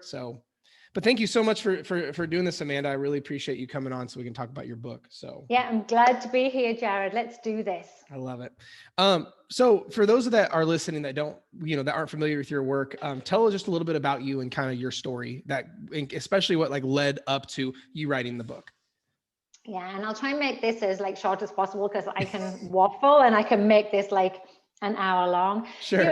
So, but thank you so much for doing this, Amanda. I really appreciate you coming on so we can talk about your book. So yeah, I'm glad to be here, Jared. Let's do this. I love it. So for those that are listening that don't, that aren't familiar with your work, tell us just a little bit about you and kind of your story, that especially what like led up to you writing the book. Yeah, and I'll try and make this as like short as possible because I can waffle and I can make this like an hour long. Sure.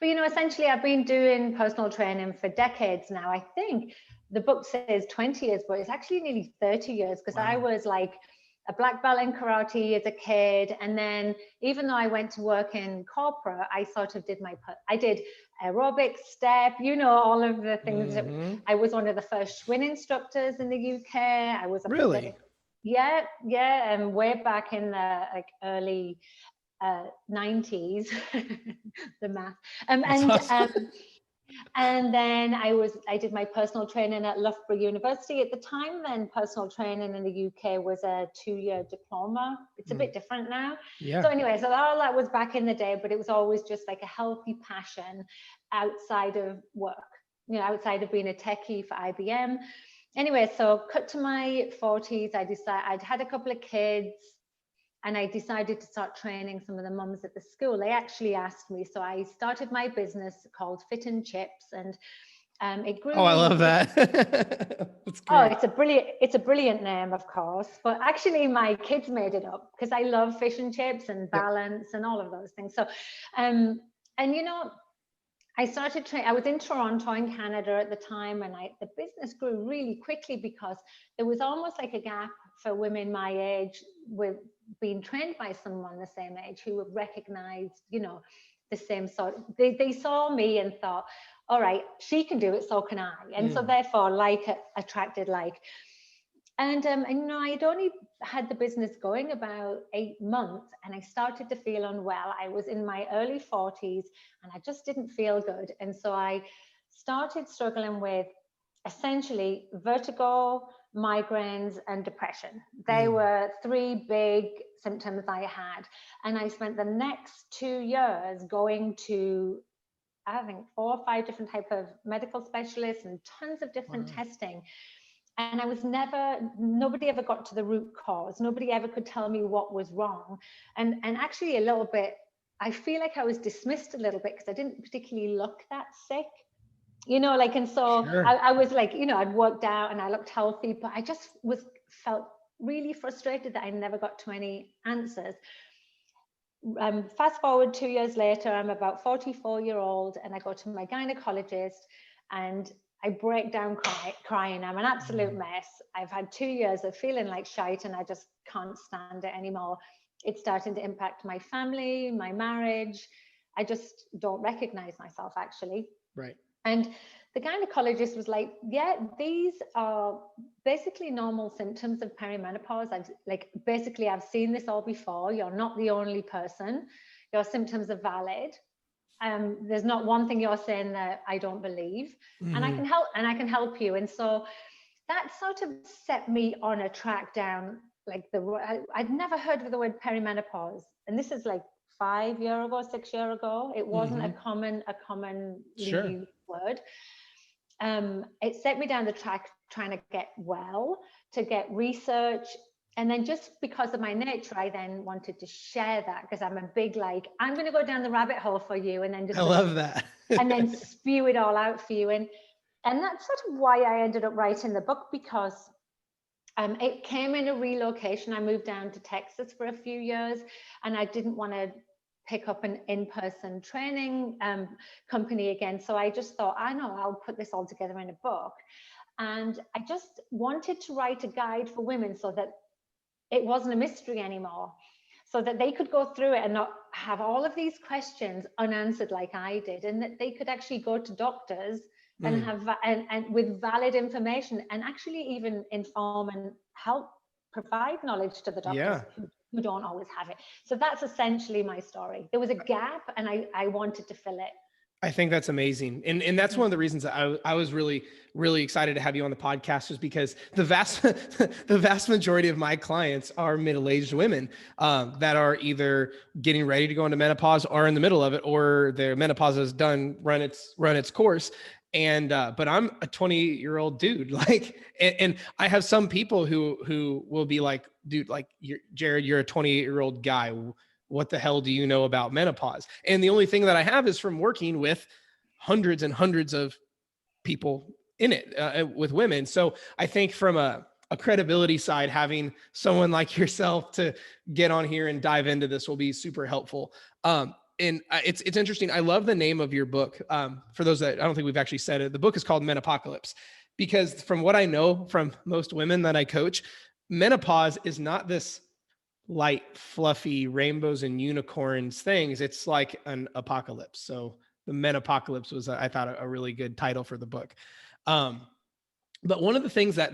But essentially I've been doing personal training for decades now. I think the book says 20 years, but it's actually nearly 30 years because I was like a black belt in karate as a kid. And then even though I went to work in corporate, I sort of did I did aerobic, step, all of the things. Mm-hmm. I was one of the first Schwinn instructors in the UK. I was Really? Yeah, and way back in the like early 90s, the math. Awesome. And then I did my personal training at Loughborough University at the time. Then personal training in the UK was a 2-year diploma. It's a bit different now. Yeah. So anyway, so all that was back in the day, but it was always just like a healthy passion outside of work, outside of being a techie for IBM. Anyway, so cut to my 40s, I'd had a couple of kids and I decided to start training some of the mums at the school. They actually asked me. So I started my business called Fit and Chips, and it grew. Oh, I love that. That's great. It's a brilliant name, of course, but actually my kids made it up because I love fish and chips and balance and all of those things. So, I started training. I was in Toronto in Canada at the time, and the business grew really quickly because there was almost like a gap for women my age with being trained by someone the same age who would recognize, the same sort. They saw me and thought, all right, she can do it, so can I. And so therefore, like attracted like. And I'd only had the business going about 8 months, and I started to feel unwell. I was in my early 40s, and I just didn't feel good. And so I started struggling with essentially vertigo, migraines, and depression. They were 3 big symptoms I had. And I spent the next 2 years going to, I think, 4 or 5 different type of medical specialists and tons of different testing. And nobody ever got to the root cause. Nobody ever could tell me what was wrong. And actually a little bit, I feel like I was dismissed a little bit because I didn't particularly look that sick, and so Sure. I was like, I'd worked out and I looked healthy, but I just felt really frustrated that I never got to any answers. Fast forward 2 years later, I'm about 44-year-old, and I go to my gynecologist and I break down crying. I'm an absolute mess. I've had 2 years of feeling like shite and I just can't stand it anymore. It's starting to impact my family, my marriage. I just don't recognize myself, actually. Right. And the gynecologist was like, yeah, these are basically normal symptoms of perimenopause. I've seen this all before. You're not the only person. Your symptoms are valid. There's not one thing you're saying that I don't believe, and I can help you. And so that sort of set me on a track down, like I'd never heard of the word perimenopause. And this is like 6 years ago. It wasn't a common word. It set me down the track trying to get well, to get research. And then just because of my nature, I then wanted to share that because I'm a big, I'm going to go down the rabbit hole for you. And then I love that. and then spew it all out for you. And that's sort of why I ended up writing the book, because it came in a relocation. I moved down to Texas for a few years, and I didn't want to pick up an in-person training company again. So I just thought, I know, I'll put this all together in a book. And I just wanted to write a guide for women so that it wasn't a mystery anymore, so that they could go through it and not have all of these questions unanswered like I did, and that they could actually go to doctors and have and with valid information, and actually even inform and help provide knowledge to the doctors who don't always have it. So that's essentially my story. There was a gap and I wanted to fill it. I think that's amazing. And that's one of the reasons that I was really, really excited to have you on the podcast, is because the vast majority of my clients are middle-aged women that are either getting ready to go into menopause or in the middle of it, or their menopause has run its course. but I'm a 20-year-old dude. Like, and I have some people who will be like, dude, like, Jared, you're a 28-year-old guy. What the hell do you know about menopause? And the only thing that I have is from working with hundreds and hundreds of people in it, with women. So I think from a credibility side, having someone like yourself to get on here and dive into this will be super helpful. And it's interesting. I love the name of your book. For those that, I don't think we've actually said it, the book is called Menopocalypse, because from what I know from most women that I coach, menopause is not this light, fluffy rainbows and unicorns things. It's like an apocalypse. So the Menopocalypse was, I thought, a really good title for the book. But one of the things that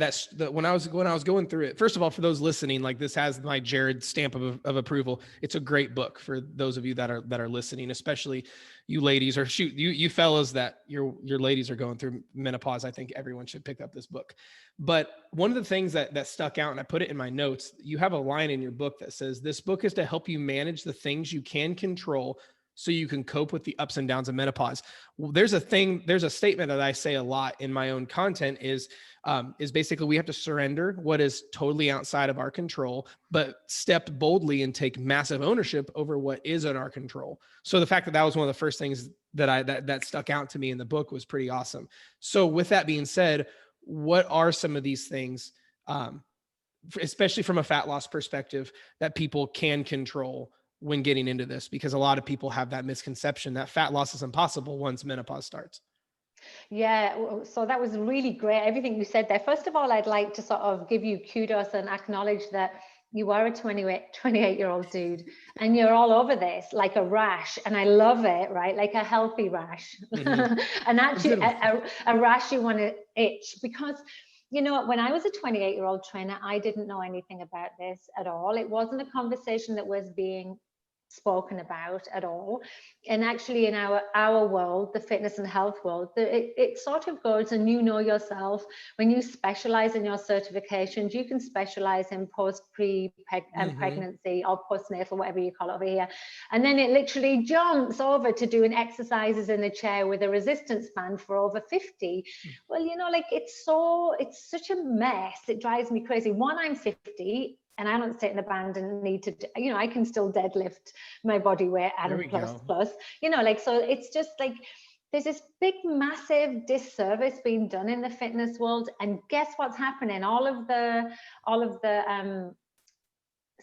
when I was going through it, first of all, for those listening, like, this has my Jared stamp of approval. It's a great book for those of you that are listening, especially you ladies, or shoot, you fellas that your ladies are going through menopause. I think everyone should pick up this book. But one of the things that stuck out, and I put it in my notes, you have a line in your book that says, this book is to help you manage the things you can control so you can cope with the ups and downs of menopause. Well, there's a statement that I say a lot in my own content is basically, we have to surrender what is totally outside of our control, but step boldly and take massive ownership over what is in our control. So the fact that was one of the first things that stuck out to me in the book was pretty awesome. So with that being said, what are some of these things, especially from a fat loss perspective, that people can control when getting into this? Because a lot of people have that misconception that fat loss is impossible once menopause starts. Yeah, so that was really great, everything you said there. First of all, I'd like to sort of give you kudos and acknowledge that you are a 28-year-old dude, and you're all over this like a rash, and I love it, right? Like a healthy rash. Mm-hmm. And actually a rash you want to itch, because you know, when I was a 28-year-old trainer, I didn't know anything about this at all. It wasn't a conversation that was being spoken about at all. And actually in our world, the fitness and health world, it sort of goes, and you know yourself, when you specialize in your certifications, you can specialize in pregnancy or postnatal, whatever you call it over here, and then it literally jumps over to doing exercises in the chair with a resistance band for over 50. Well, you know, like, it's such a mess. It drives me crazy. One, I'm 50 and I don't sit in a band and need to, you know, I can still deadlift my body weight and plus, you know, like, so it's just like, there's this big, massive disservice being done in the fitness world. And guess what's happening? All of the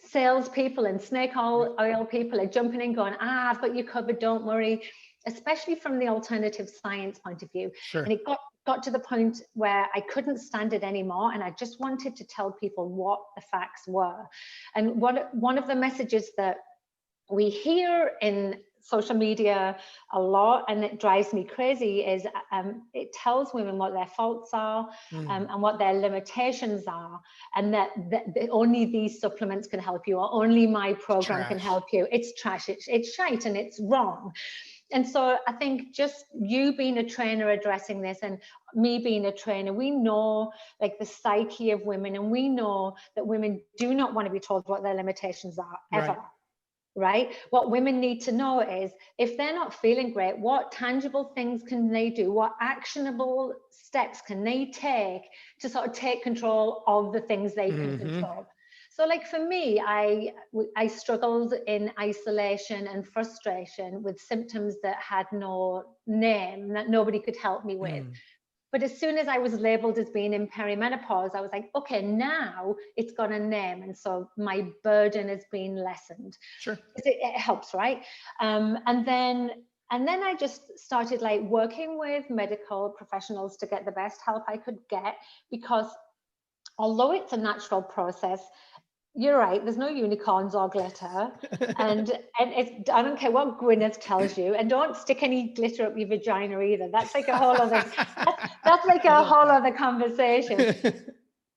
sales people and snake oil people are jumping in going, I've got you covered, don't worry, especially from the alternative science point of view. Sure. And it got to the point where I couldn't stand it anymore, and I just wanted to tell people what the facts were. And one of the messages that we hear in social media a lot, and it drives me crazy, is it tells women what their faults are, and what their limitations are, and that only these supplements can help you, or only my program can help you. It's trash, it's shite, and it's wrong. And so I think just you being a trainer addressing this, and me being a trainer, we know like the psyche of women, and we know that women do not want to be told what their limitations are ever. Right? What women need to know is, if they're not feeling great, what tangible things can they do? What actionable steps can they take to sort of take control of the things they can control? So like for me, I struggled in isolation and frustration with symptoms that had no name, that nobody could help me with. But as soon as I was labeled as being in perimenopause, I was like, okay, now it's got a name. And so my burden has been lessened. Sure. It helps, right? And then I just started like working with medical professionals to get the best help I could get, because although it's a natural process, you're right, there's no unicorns or glitter. and it's, I don't care what Gwyneth tells you, and don't stick any glitter up your vagina either. That's like a whole other that's like a whole other conversation.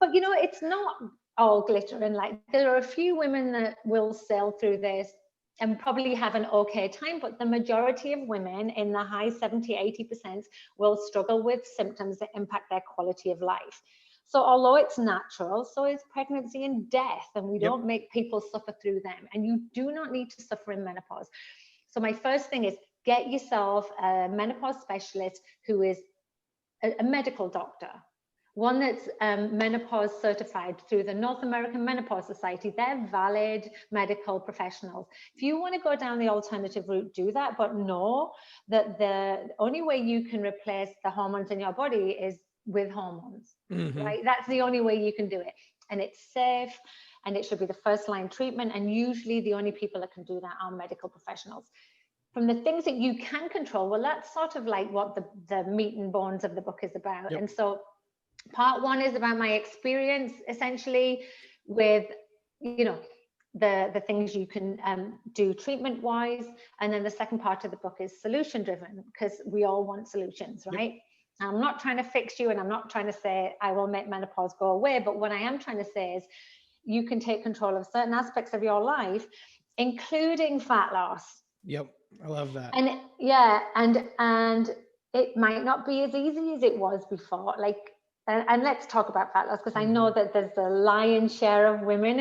But you know, it's not all glitter and light. There are a few women that will sail through this and probably have an okay time, but the majority of women, in the high 70-80%, will struggle with symptoms that impact their quality of life. So although it's natural, so is pregnancy and death, and we don't make people suffer through them. And you do not need to suffer in menopause. So my first thing is, get yourself a menopause specialist who is a medical doctor, one that's menopause certified through the North American Menopause Society. They're valid medical professionals. If you want to go down the alternative route, do that, but know that the only way you can replace the hormones in your body is with hormones, right? That's the only way you can do it. And it's safe, and it should be the first line treatment. And usually the only people that can do that are medical professionals. From the things that you can control, well, that's sort of like what the meat and bones of the book is about. And so part one is about my experience, essentially, with, you know, the things you can do treatment wise. And then the second part of the book is solution driven, because we all want solutions, right? I'm not trying to fix you, and I'm not trying to say I will make menopause go away, but what I am trying to say is you can take control of certain aspects of your life, including fat loss. I love that. And yeah, and it might not be as easy as it was before. Like, and let's talk about fat loss, because I know that there's the lion's share of women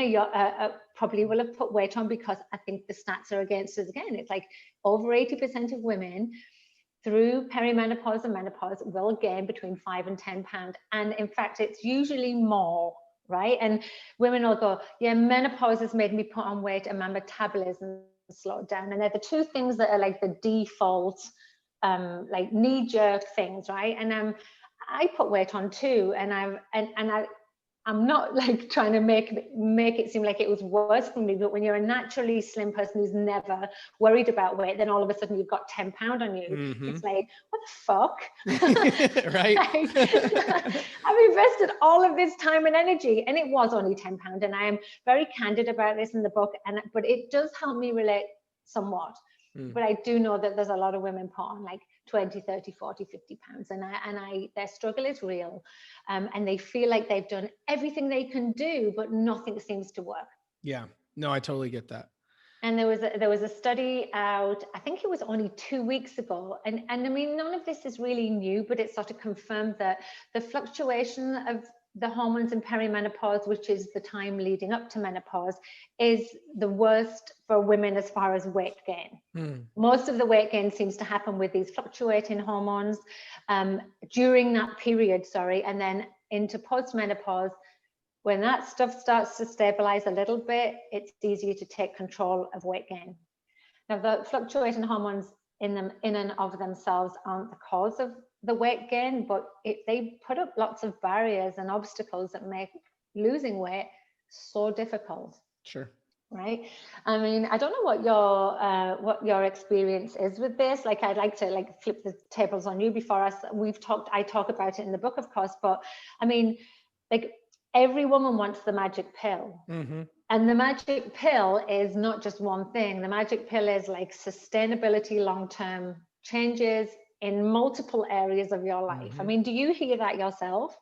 probably will have put weight on, because I think the stats are against us again. It's like over 80% of women through perimenopause and menopause will gain between 5 and 10 pounds. And in fact, it's usually more, right? And women will go, yeah, menopause has made me put on weight and my metabolism slowed down. And they're the two things that are like the default, like knee-jerk things, right? And I put weight on too, and I'm not like trying to make it seem like it was worse for me, but when you're a naturally slim person who's never worried about weight, then all of a sudden you've got 10 pounds on you. It's like, what the fuck? Right. I've invested all of this time and energy, and it was only 10 pounds. And I am very candid about this in the book, but it does help me relate somewhat. But I do know that there's a lot of women put on like 20, 30, 40, 50 pounds. And their struggle is real. And they feel like they've done everything they can do, but nothing seems to work. Yeah, no, I totally get that. And there was a study out, I think it was only 2 weeks ago. And I mean, none of this is really new, but it sort of confirmed that the fluctuation of the hormones in perimenopause, which is the time leading up to menopause, is the worst for women as far as weight gain. Most of the weight gain seems to happen with these fluctuating hormones during that period, and then into postmenopause. When that stuff starts to stabilize a little bit, it's easier to take control of weight gain. Now, the fluctuating hormones in and of themselves aren't the cause of the weight gain, but they put up lots of barriers and obstacles that make losing weight so difficult. Sure. Right. I mean, I don't know what your experience is with this. Like, I'd like to like flip the tables on you before us. I talk about it in the book, of course, but I mean, like, every woman wants the magic pill. And the magic pill is not just one thing. The magic pill is like sustainability, long-term changes in multiple areas of your life. I mean, do you hear that yourself?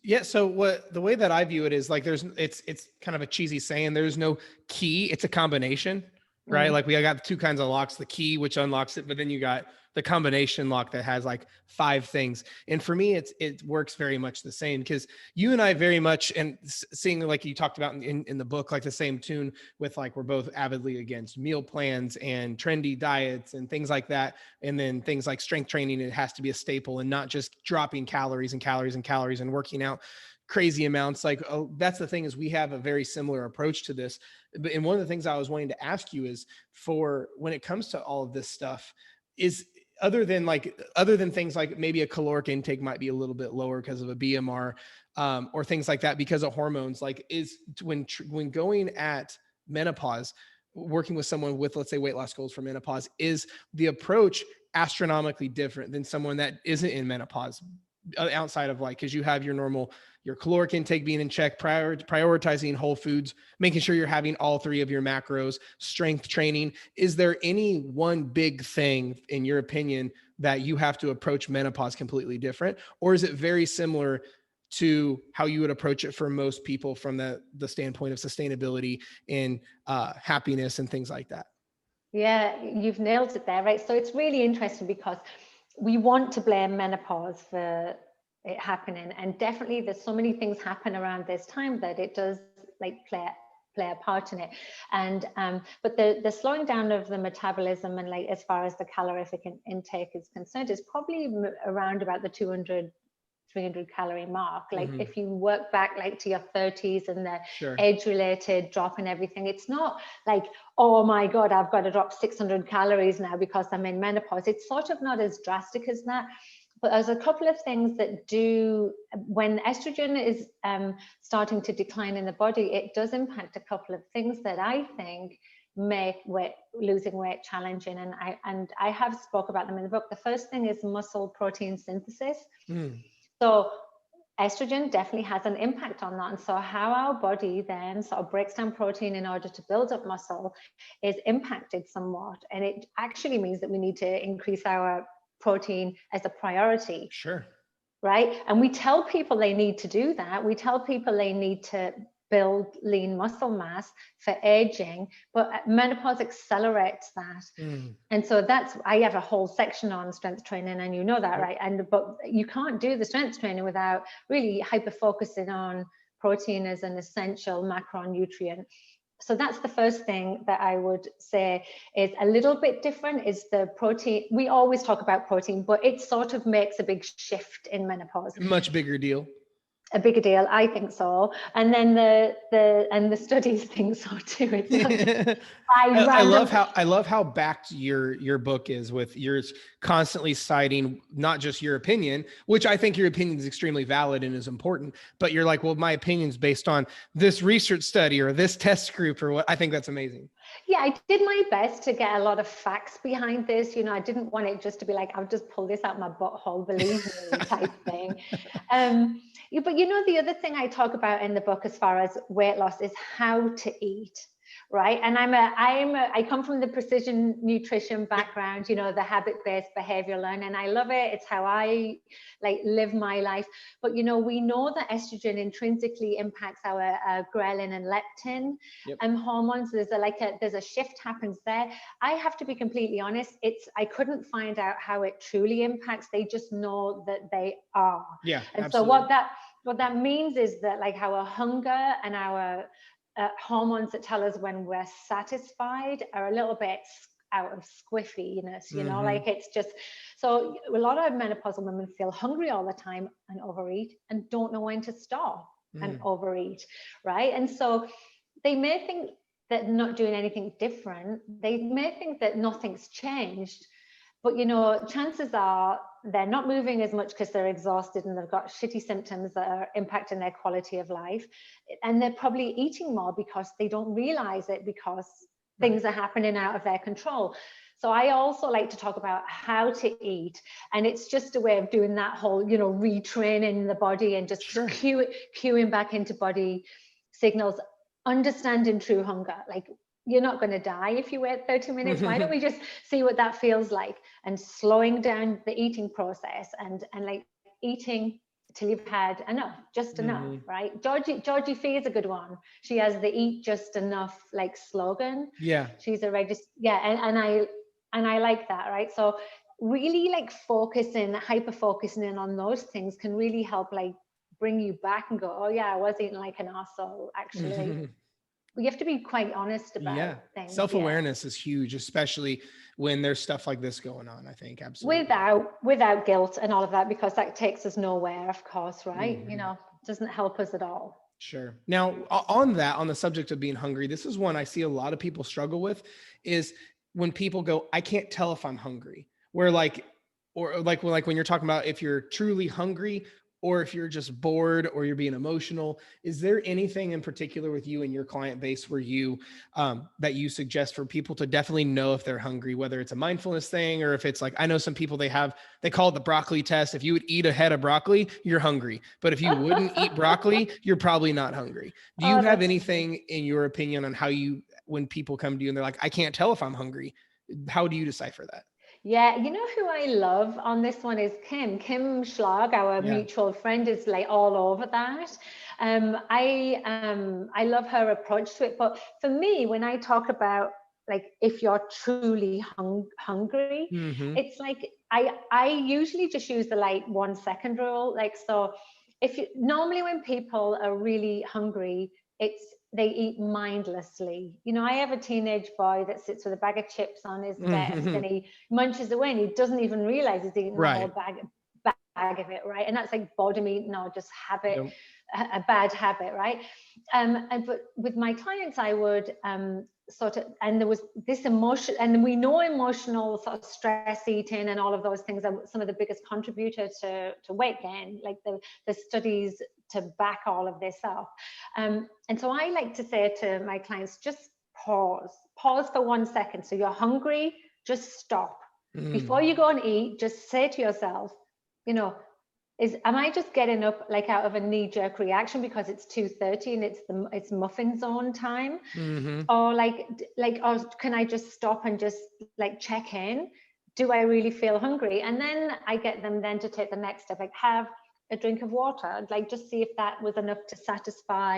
Yeah. So the way that I view it is like, it's kind of a cheesy saying, there's no key, it's a combination, right? Like, we got two kinds of locks, the key, which unlocks it, but then you got the combination lock that has like 5 things. And for me, it works very much the same, because you and I very much, and seeing like you talked about in the book, like the same tune with like, we're both avidly against meal plans and trendy diets and things like that. And then things like strength training, it has to be a staple and not just dropping calories and calories and calories and working out crazy amounts. Like, oh, that's the thing, is we have a very similar approach to this. And one of the things I was wanting to ask you is, for when it comes to all of this stuff, is other than things like maybe a caloric intake might be a little bit lower because of a BMR, or things like that because of hormones, like, is when going at menopause, working with someone with, let's say, weight loss goals for menopause, is the approach astronomically different than someone that isn't in menopause, outside of like, because you have your caloric intake being in check, prioritizing whole foods, making sure you're having all 3 of your macros, strength training. Is there any one big thing, in your opinion, that you have to approach menopause completely different? Or is it very similar to how you would approach it for most people from the standpoint of sustainability and happiness and things like that? Yeah, you've nailed it there, right? So it's really interesting, because we want to blame menopause for it happening, and definitely there's so many things happen around this time that it does like play a part in it. And but the slowing down of the metabolism, and like as far as the calorific intake is concerned, is probably around about the 200 300 calorie mark. Like Mm-hmm. if you work back like to your 30s and the Sure. age related drop and everything, it's not like, oh my God, I've got to drop 600 calories now because I'm in menopause. It's sort of not as drastic as that. But there's a couple of things that do, when estrogen is starting to decline in the body, it does impact a couple of things that I think make losing weight challenging. And I have spoke about them in the book. The first thing is muscle protein synthesis. Mm. So estrogen definitely has an impact on that. And so how our body then sort of breaks down protein in order to build up muscle is impacted somewhat. And it actually means that we need to increase our protein as a priority. Sure. Right. And we tell people they need to do that. We tell people they need to build lean muscle mass for aging, but menopause accelerates that. Mm. And so I have a whole section on strength training, and you know that, right? But you can't do the strength training without really hyper focusing on protein as an essential macronutrient. So that's the first thing that I would say is a little bit different is the protein. We always talk about protein, but it sort of makes a big shift in menopause. Much bigger deal. A bigger deal, I think so. And then the studies think so too. It's not just I love how backed your book is with yours constantly citing not just your opinion, which I think your opinion is extremely valid and is important, but you're like, well, my opinion is based on this research study or this test group or what. I think that's amazing. Yeah, I did my best to get a lot of facts behind this. You know, I didn't want it just to be like, I'll just pull this out my butthole, believe me, type thing. But you know, the other thing I talk about in the book as far as weight loss is how to eat, right? And I come from the precision nutrition background, you know, the habit-based behavior learning, and I love it. It's how I like live my life. But you know, we know that estrogen intrinsically impacts our ghrelin and leptin hormones. There's a shift happens there. I have to be completely honest. I couldn't find out how it truly impacts. They just know that they are. Yeah. And absolutely. so what that means is that like our hunger and our hormones that tell us when we're satisfied are a little bit out of squiffiness, you know, like it's just, so a lot of menopausal women feel hungry all the time and overeat and don't know when to stop and overeat, right? And so they may think that not doing anything different, they may think that nothing's changed, but you know, chances are they're not moving as much because they're exhausted and they've got shitty symptoms that are impacting their quality of life. And they're probably eating more because they don't realize it because things are happening out of their control. So I also like to talk about how to eat. And it's just a way of doing that whole, you know, retraining the body and just cueing back into body signals, understanding true hunger. Like, you're not going to die if you wait 30 minutes. Why don't we just see what that feels like, and slowing down the eating process and like eating till you've had enough, just enough, right? Georgie Fee is a good one. She has the eat just enough like slogan. Yeah. She's a and I like that, right? So really like hyper focusing in on those things can really help like bring you back and go, oh yeah, I was eating like an arsehole actually. You have to be quite honest about things. Self-awareness is huge, especially when there's stuff like this going on, I think. Absolutely. Without guilt and all of that, because that takes us nowhere, of course, right? You know, doesn't help us at all. Sure. Now, on the subject of being hungry, this is one I see a lot of people struggle with, is when people go, I can't tell if I'm hungry. Where like when you're talking about if you're truly hungry or if you're just bored or you're being emotional, is there anything in particular with you and your client base where you that you suggest for people to definitely know if they're hungry, whether it's a mindfulness thing or if it's like, I know some people they call it the broccoli test. If you would eat a head of broccoli, you're hungry. But if you wouldn't eat broccoli, you're probably not hungry. Do you have anything in your opinion on how when people come to you and they're like, I can't tell if I'm hungry, how do you decipher that? Yeah, you know who I love on this one is Kim Schlag, our mutual friend, is like all over that. I love her approach to it. But for me, when I talk about like if you're truly hungry, it's like I usually just use the like 1 second rule. Like, so normally when people are really hungry, they eat mindlessly. You know, I have a teenage boy that sits with a bag of chips on his desk and he munches away and he doesn't even realize he's eating the whole bag bag of it, right? And that's like boredom eating or just habit, Yep. a bad habit, right? But with my clients, I would sort of, and there was this emotion, and we know emotional sort of stress eating and all of those things are some of the biggest contributors to weight gain, like the studies to back all of this up. And so I like to say to my clients, just pause for 1 second. So you're hungry, just stop. Before you go and eat, just say to yourself, you know, am I just getting up like out of a knee-jerk reaction because it's 2:30 and it's muffin zone time? Or or can I just stop and just like check in? Do I really feel hungry? And then I get them then to take the next step, like have a drink of water, like just see if that was enough to satisfy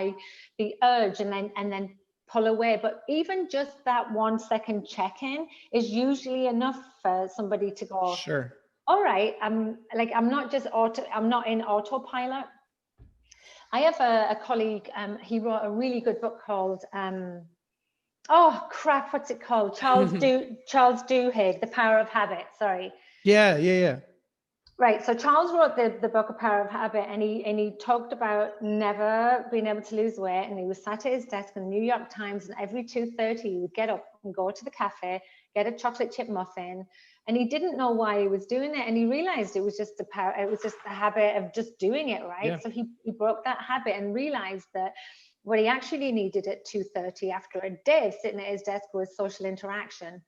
the urge, and then pull away. But even just that 1 second check-in is usually enough for somebody to go, Sure. all right, I'm not in autopilot. I have a colleague, he wrote a really good book called, oh crap, what's it called? Charles Duhigg, The Power of Habit, sorry. Yeah. Right, so Charles wrote the book, A Power of Habit, and he talked about never being able to lose weight, and he was sat at his desk in the New York Times, and every 2:30 he would get up and go to the cafe, get a chocolate chip muffin, and he didn't know why he was doing it, and he realized it was just the habit of just doing it, right? Yeah. So he broke that habit and realized that what he actually needed at 2:30 after a day of sitting at his desk was social interaction.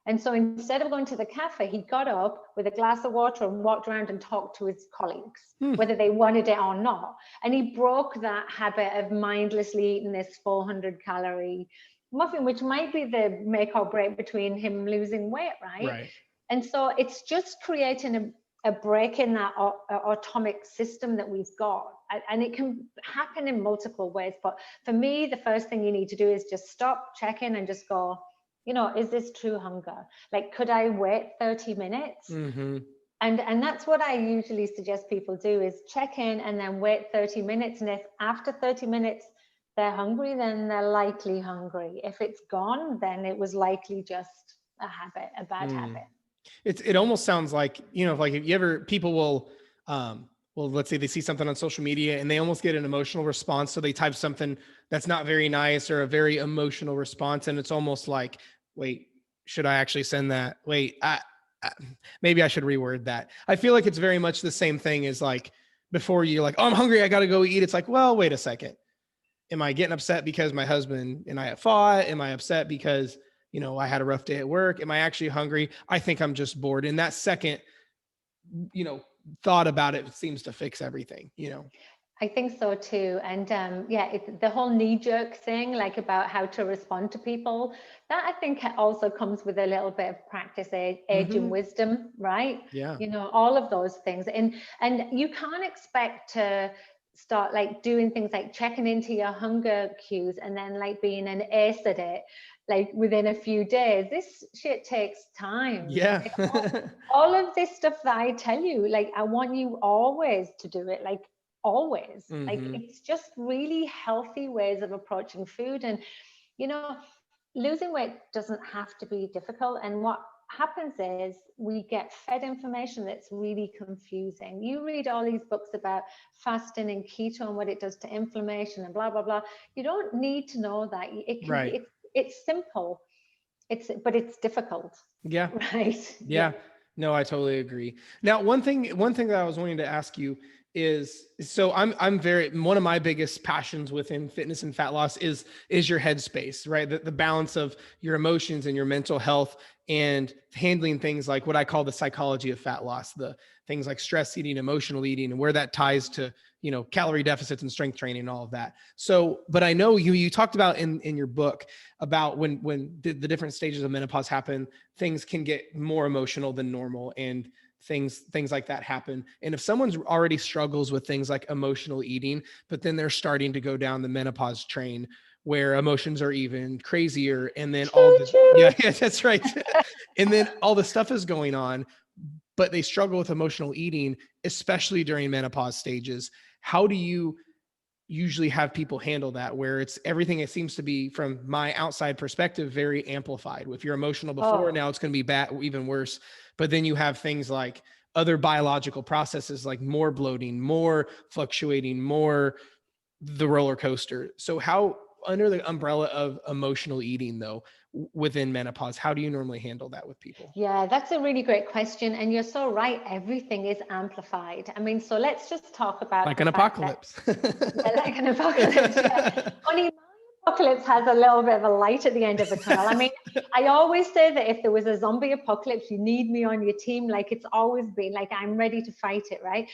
And so instead of going to the cafe, he got up with a glass of water and walked around and talked to his colleagues, whether they wanted it or not. And he broke that habit of mindlessly eating this 400-calorie muffin, which might be the make or break between him losing weight, right? Right. And so it's just creating a break in that atomic system that we've got. And it can happen in multiple ways. But for me, the first thing you need to do is just stop, check in, and just go, you know, is this true hunger? Like, could I wait 30 minutes? And that's what I usually suggest people do, is check in and then wait 30 minutes. And if after 30 minutes they're hungry, then they're likely hungry. If it's gone, then it was likely just a habit, a bad habit. It almost sounds like, you know, like if you ever, people will, well, let's say they see something on social media and they almost get an emotional response. So they type something that's not very nice or a very emotional response. And it's almost like, wait, should I actually send that? Wait, maybe I should reword that. I feel like it's very much the same thing as like, before you're like, oh, I'm hungry, I got to go eat. It's like, well, wait a second. Am I getting upset because my husband and I have fought? Am I upset because, you know, I had a rough day at work? Am I actually hungry? I think I'm just bored. And that second, you know, thought about it seems to fix everything, you know? I think so too. And yeah, the whole knee-jerk thing, like about how to respond to people, that I think also comes with a little bit of practice, age and wisdom, right? Yeah. You know, all of those things. And you can't expect to start like doing things like checking into your hunger cues and then like being an ace at it like within a few days. This shit takes time. Yeah. Like, all of this stuff that I tell you, like I want you always to do it, like always. Like it's just really healthy ways of approaching food. And you know, losing weight doesn't have to be difficult. And what happens is we get fed information that's really confusing. You read all these books about fasting and keto and what it does to inflammation and blah blah blah. You don't need to know that. It can Right. be, it's simple, but it's difficult. Yeah. Right. Yeah. No, I totally agree. Now, one thing that I was wanting to ask you is, so I'm very, one of my biggest passions within fitness and fat loss is your headspace, right? The balance of your emotions and your mental health and handling things like what I call the psychology of fat loss, the things like stress eating, emotional eating, and where that ties to, you know, calorie deficits and strength training and all of that. So, but I know you talked about in your book about when the different stages of menopause happen, things can get more emotional than normal and things like that happen. And if someone's already struggles with things like emotional eating, but then they're starting to go down the menopause train where emotions are even crazier, and then yeah, that's right. And then all the stuff is going on, but they struggle with emotional eating, especially during menopause stages. How do you usually have people handle that, where it's everything, it seems to be, from my outside perspective, very amplified? If you're emotional before, now it's going to be bad, even worse. But then you have things like, other biological processes like more bloating, more fluctuating, more the roller coaster. So how, under the umbrella of emotional eating though, within menopause, how do you normally handle that with people? Yeah, that's a really great question. And you're so right. Everything is amplified. I mean, so let's just talk about Like the an fact that, apocalypse. yeah, like an apocalypse. Yeah. Only my apocalypse has a little bit of a light at the end of the tunnel. I mean, I always say that if there was a zombie apocalypse, you need me on your team. Like it's always been, like I'm ready to fight it, right?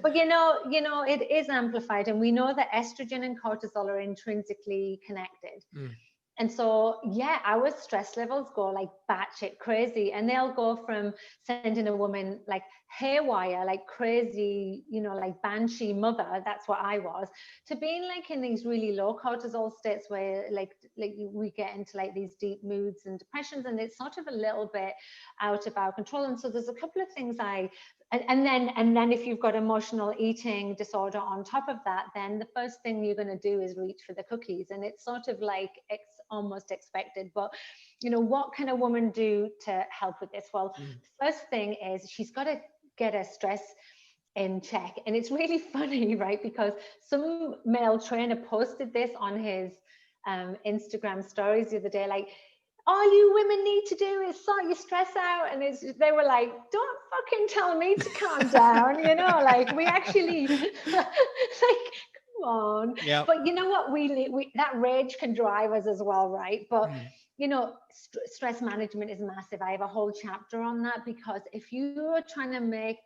But it is amplified, and we know that estrogen and cortisol are intrinsically connected. Mm. And so, yeah, our stress levels go like batshit crazy, and they'll go from sending a woman like haywire, like crazy, like banshee mother. That's what I was, to being like in these really low cortisol states where like we get into like these deep moods and depressions, and it's sort of a little bit out of our control. And so there's a couple of things and then if you've got emotional eating disorder on top of that, then the first thing you're going to do is reach for the cookies. And it's sort of like it's almost expected. But what can a woman do to help with this? Well, the first thing is she's got to get her stress in check. And it's really funny, right? Because some male trainer posted this on his Instagram stories the other day, like, all you women need to do is sort your stress out. And they were like, don't fucking tell me to calm down, like we actually like, come on. Yeah. But you know what, we that rage can drive us as well, right? But stress management is massive. I have a whole chapter on that, because if you are trying to make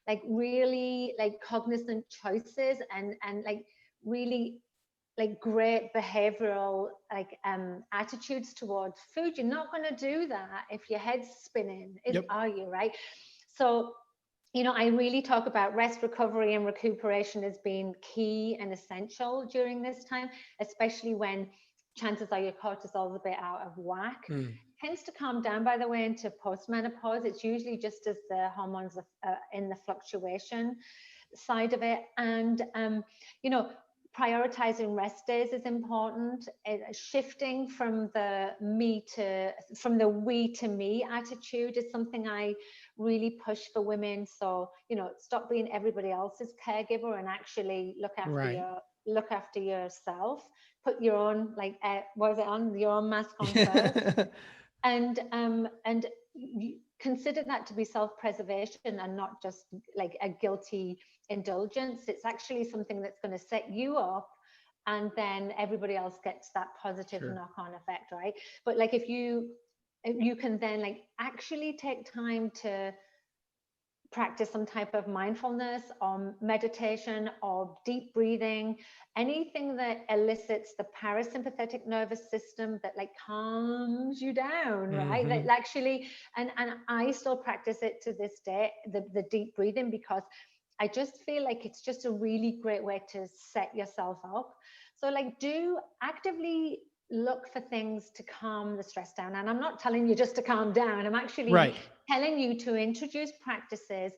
like really like cognizant choices and like really like great behavioral like attitudes towards food, you're not going to do that if your head's spinning, are you, right? So I really talk about rest, recovery, and recuperation as being key and essential during this time, especially when chances are your cortisol's a bit out of whack. Tends to calm down, by the way, into postmenopause. It's usually just as the hormones are in the fluctuation side of it. And prioritizing rest days is important. Shifting from the we to me attitude is something I really push for women. So stop being everybody else's caregiver and actually look after yourself. Put your own your own mask on first. and consider that to be self-preservation and not just like a guilty indulgence. It's actually something that's going to set you up, and then everybody else gets that positive knock-on effect, right? But like if you can then like actually take time to practice some type of mindfulness or meditation or deep breathing, anything that elicits the parasympathetic nervous system, that like calms you down, right? That actually, and I still practice it to this day, the deep breathing, because I just feel like it's just a really great way to set yourself up. So like do actively look for things to calm the stress down. And I'm not telling you just to calm down. I'm actually telling you to introduce practices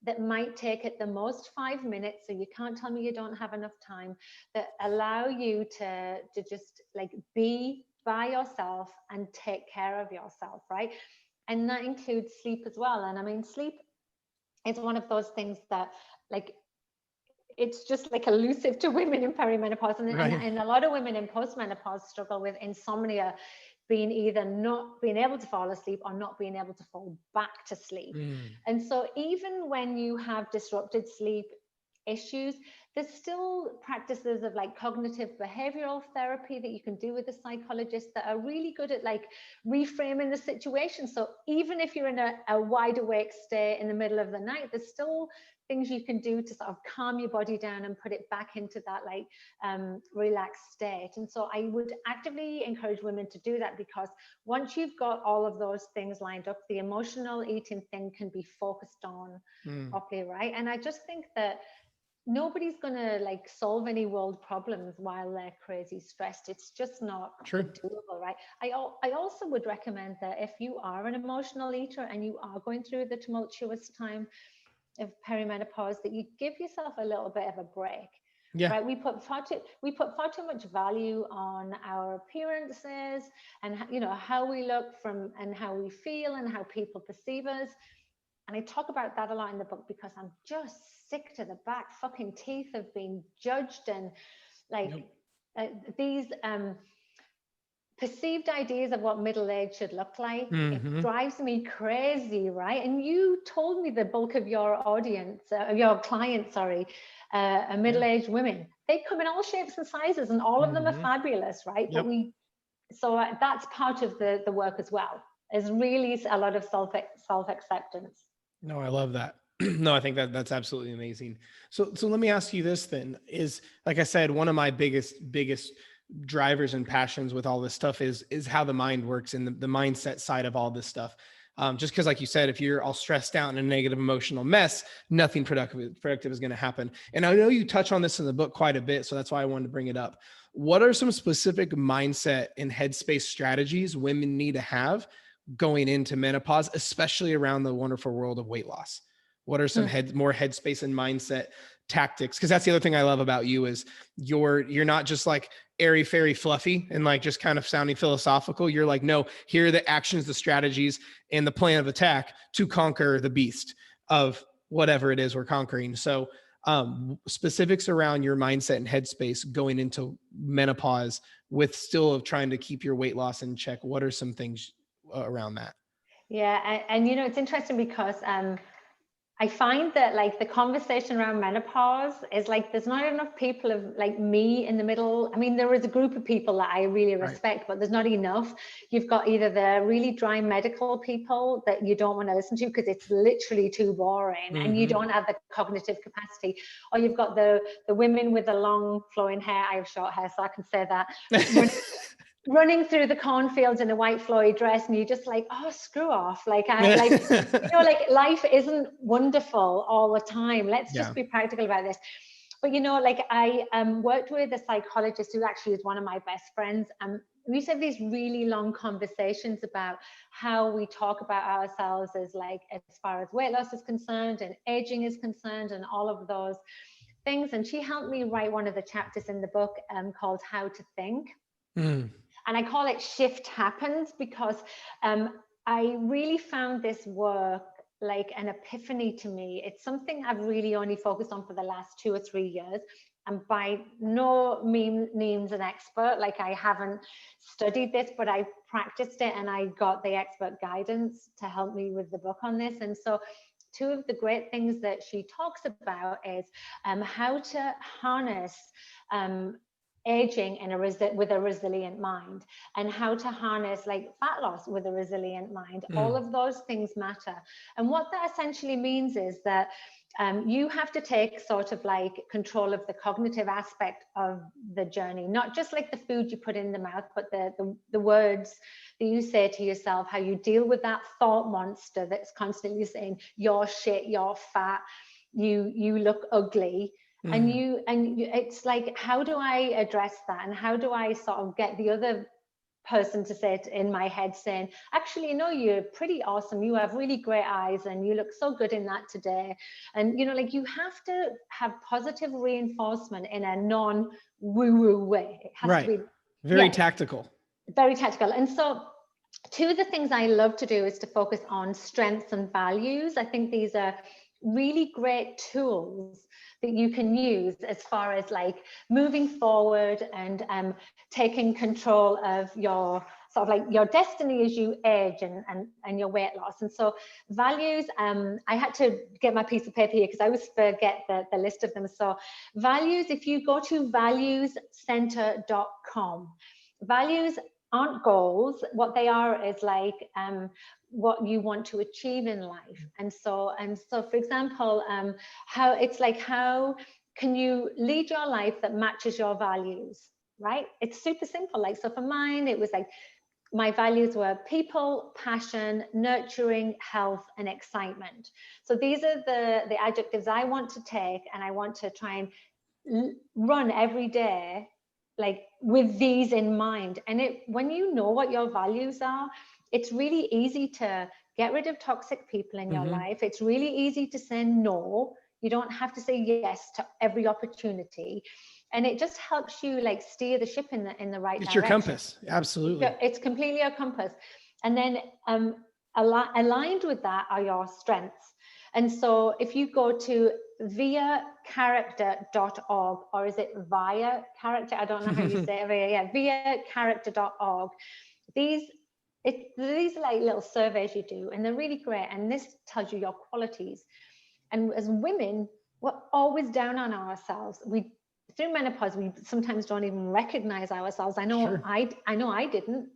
that might take at the most 5 minutes. So you can't tell me you don't have enough time, that allow you to just like be by yourself and take care of yourself, right? And that includes sleep as well. And I mean, sleep is one of those things that like it's just like elusive to women in perimenopause, and a lot of women in postmenopause struggle with insomnia, being either not being able to fall asleep or not being able to fall back to sleep. And so even when you have disrupted sleep issues, there's still practices of like cognitive behavioral therapy that you can do with a psychologist that are really good at like reframing the situation. So even if you're in a wide awake state in the middle of the night, there's still things you can do to sort of calm your body down and put it back into that like relaxed state. And so I would actively encourage women to do that, because once you've got all of those things lined up, the emotional eating thing can be focused on properly, right? And I just think that nobody's going to like solve any world problems while they're crazy stressed. It's just not doable, right? I also would recommend that if you are an emotional eater and you are going through the tumultuous time of perimenopause, that you give yourself a little bit of a break. Right? We put far too much value on our appearances and how we look from, and how we feel and how people perceive us. And I talk about that a lot in the book because I'm just sick to the back fucking teeth of being judged and like these perceived ideas of what middle age should look like. It drives me crazy, right? And you told me the bulk of your audience, your clients, sorry, are middle-aged women. They come in all shapes and sizes, and all of them are fabulous, right? But so that's part of the work as well. Is really a lot of self-acceptance. No, I love that. No, I think that's absolutely amazing. So let me ask you this then, is, like I said, one of my biggest drivers and passions with all this stuff is how the mind works and the mindset side of all this stuff. Just because, like you said, if you're all stressed out in a negative emotional mess, nothing productive is going to happen. And I know you touch on this in the book quite a bit, so that's why I wanted to bring it up. What are some specific mindset and headspace strategies women need to have going into menopause, especially around the wonderful world of weight loss? What are some more headspace and mindset tactics? Because that's the other thing I love about you is you're not just like airy fairy fluffy and like just kind of sounding philosophical. You're like, no, here are the actions, the strategies, and the plan of attack to conquer the beast of whatever it is we're conquering. So specifics around your mindset and headspace going into menopause with still trying to keep your weight loss in check. What are some things around that? Yeah, and you know, it's interesting because I find that like the conversation around menopause is like there's not enough people of like me in the middle. I mean, there is a group of people that I really respect, but there's not enough. You've got either the really dry medical people that you don't want to listen to because it's literally too boring and you don't have the cognitive capacity, or you've got the women with the long flowing hair. I have short hair, so I can say that. Running through the cornfields in a white flowy dress, and you're just like, oh, screw off. Like, you know, like life isn't wonderful all the time. Let's just be practical about this. But, you know, like I worked with a psychologist who actually is one of my best friends. We used to have these really long conversations about how we talk about ourselves as like, as far as weight loss is concerned and aging is concerned and all of those things. And she helped me write one of the chapters in the book called How to Think. And I call it Shift Happens because I really found this work like an epiphany to me. It's something I've really only focused on for the last 2 or 3 years. I'm by no means an expert. Like I haven't studied this, but I practiced it and I got the expert guidance to help me with the book on this. And so two of the great things that she talks about is how to harness aging with a resilient mind, and how to harness like fat loss with a resilient mind. All of those things matter. And what that essentially means is that you have to take sort of like control of the cognitive aspect of the journey, not just like the food you put in the mouth, but the words that you say to yourself, how you deal with that thought monster that's constantly saying you're shit, you're fat, you look ugly. And it's like, how do I address that? And how do I sort of get the other person to say it in my head saying, actually, you know, you're pretty awesome. You have really great eyes and you look so good in that today. And, you know, like you have to have positive reinforcement in a non-woo-woo way. It has to be very tactical. Very tactical. And so two of the things I love to do is to focus on strengths and values. I think these are really great tools that you can use as far as like moving forward and taking control of your sort of like your destiny as you age and your weight loss. And so values, I had to get my piece of paper here because I always forget the list of them. So values, if you go to valuescenter.com, values aren't goals. What they are is like what you want to achieve in life. And so for example, how can you lead your life that matches your values, right? It's super simple. Like, so for mine, it was like my values were people, passion, nurturing, health, and excitement. So these are the adjectives I want to take, and I want to try and run every day like with these in mind. And when you know what your values are, it's really easy to get rid of toxic people in your life. It's really easy to say no. You don't have to say yes to every opportunity. And it just helps you like steer the ship in the right direction. It's your compass. Absolutely. It's completely your compass. And then aligned with that are your strengths. And so if you go to viacharacter.org, or is it via character? I don't know how you say it. Yeah, viacharacter.org. These are like little surveys you do, and they're really great. And this tells you your qualities. And as women, we're always down on ourselves. Through menopause, we sometimes don't even recognize ourselves. I know I didn't.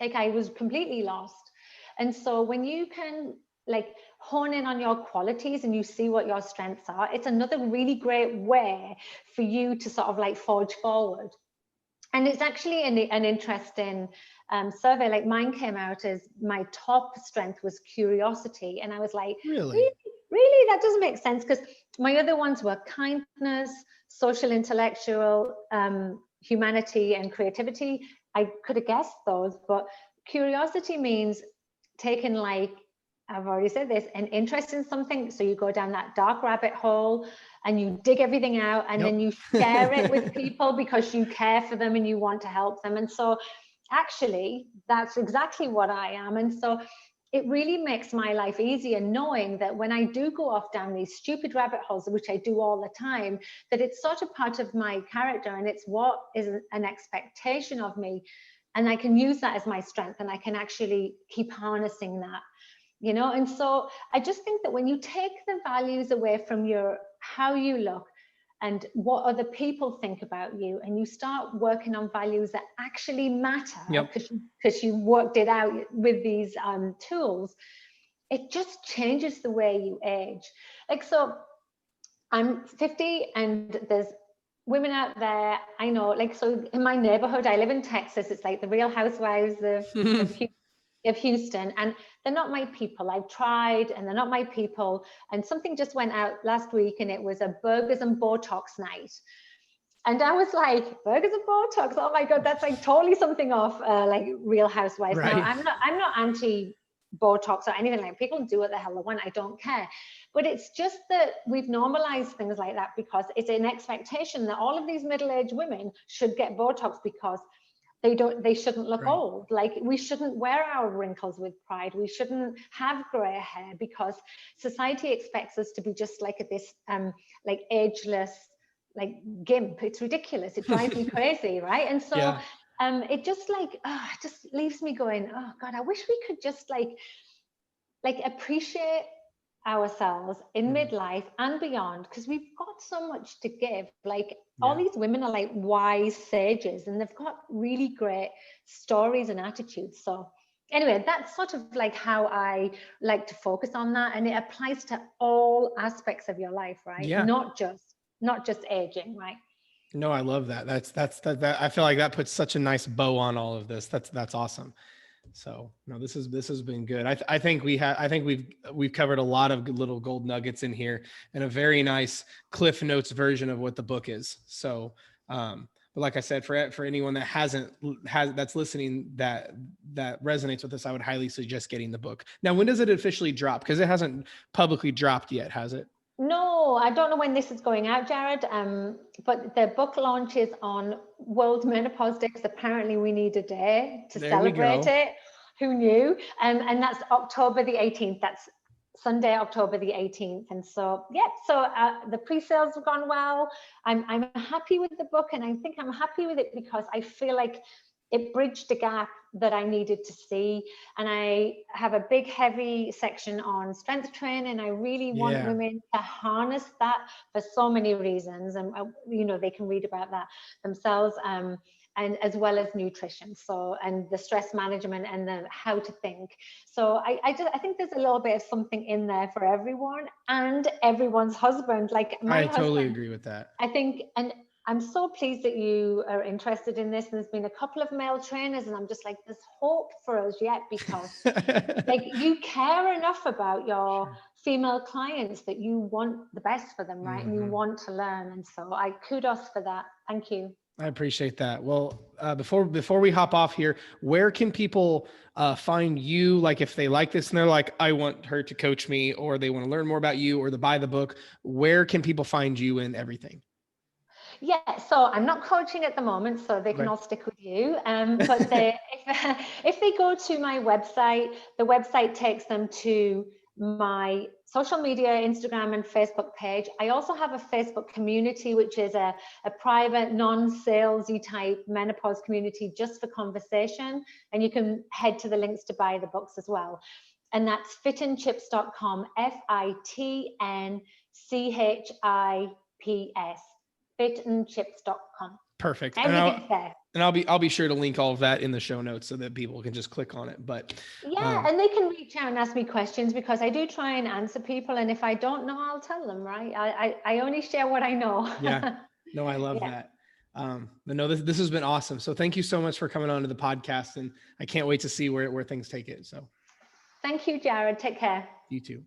Like, I was completely lost. And so when you can like hone in on your qualities and you see what your strengths are, it's another really great way for you to sort of like forge forward. And it's actually an interesting survey. Like, mine came out as my top strength was curiosity. And I was like, really? That doesn't make sense, because my other ones were kindness, social, intellectual, humanity, and creativity. I could have guessed those, but curiosity means taking, like, I've already said this, an interest in something. So you go down that dark rabbit hole and you dig everything out, and then you share it with people because you care for them and you want to help them. And so actually, that's exactly what I am. And so it really makes my life easier knowing that when I do go off down these stupid rabbit holes, which I do all the time, that it's sort of part of my character, and it's what is an expectation of me. And I can use that as my strength, and I can actually keep harnessing that. And so I just think that when you take the values away from how you look and what other people think about you, and you start working on values that actually matter, because you worked it out with these tools, it just changes the way you age. Like, so I'm 50, and there's women out there, I know, like, so in my neighborhood, I live in Texas, it's like the Real Housewives of Houston, and they're not my people. I've tried, and they're not my people. And something just went out last week, and it was a burgers and Botox night. And I was like, burgers and Botox, oh my God, that's like totally something off like Real Housewives. Right. Now, I'm not anti Botox or anything. Like, people do what the hell they want, I don't care. But it's just that we've normalized things like that because it's an expectation that all of these middle-aged women should get Botox because they shouldn't look old. Like, we shouldn't wear our wrinkles with pride. We shouldn't have gray hair because society expects us to be just like this like ageless, like gimp. It's ridiculous. It drives me crazy, right? And so it just like it just leaves me going, oh God, I wish we could just like appreciate ourselves in midlife and beyond, because we've got so much to give. Like, all these women are like wise sages, and they've got really great stories and attitudes. So anyway, that's sort of like how I like to focus on that, and it applies to all aspects of your life, right? Not just aging, right? No, I love that. That I feel like that puts such a nice bow on all of this. That's awesome. So no, this has been good. I think we've covered a lot of good little gold nuggets in here, and a very nice Cliff Notes version of what the book is. So, but like I said, for anyone that that's listening that resonates with us, I would highly suggest getting the book. Now, when does it officially drop? Because it hasn't publicly dropped yet, has it? No, I don't know when this is going out, Jared. But the book launches on World Menopause Day, because apparently we need a day to celebrate it. Who knew? And that's October the 18th. That's Sunday, October the 18th. And so, the pre-sales have gone well. I'm happy with the book, and I think I'm happy with it because I feel like it bridged a gap that I needed to see. And I have a big, heavy section on strength training. I really want women to harness that for so many reasons. And, they can read about that themselves. And as well as nutrition, and the stress management and the how to think. So I think there's a little bit of something in there for everyone and everyone's husband. Like, my husband, totally agree with that. I think, and I'm so pleased that you are interested in this. And there's been a couple of male trainers, and I'm just like, there's hope for us yet, because like, you care enough about your female clients that you want the best for them, right? And you want to learn. And so I kudos for that. Thank you. I appreciate that. Well, before we hop off here, where can people find you? Like, if they like this and they're like, I want her to coach me, or they want to learn more about you, or to buy the book, where can people find you and everything? Yeah, so I'm not coaching at the moment, so they can all stick with you. But if they go to my website, the website takes them to my social media, Instagram and Facebook page. I also have a Facebook community, which is a private, non-salesy type menopause community just for conversation. And you can head to the links to buy the books as well. And that's fitandchips.com, FITNCHIPS, fitandchips.com. Perfect. Everything's there. And I'll be sure to link all of that in the show notes so that people can just click on it. But yeah, and they can reach out and ask me questions, because I do try and answer people. And if I don't know, I'll tell them, right? I only share what I know. Yeah, no, I love that. But no, this has been awesome. So thank you so much for coming on to the podcast, and I can't wait to see where things take it. So thank you, Jared. Take care. you too.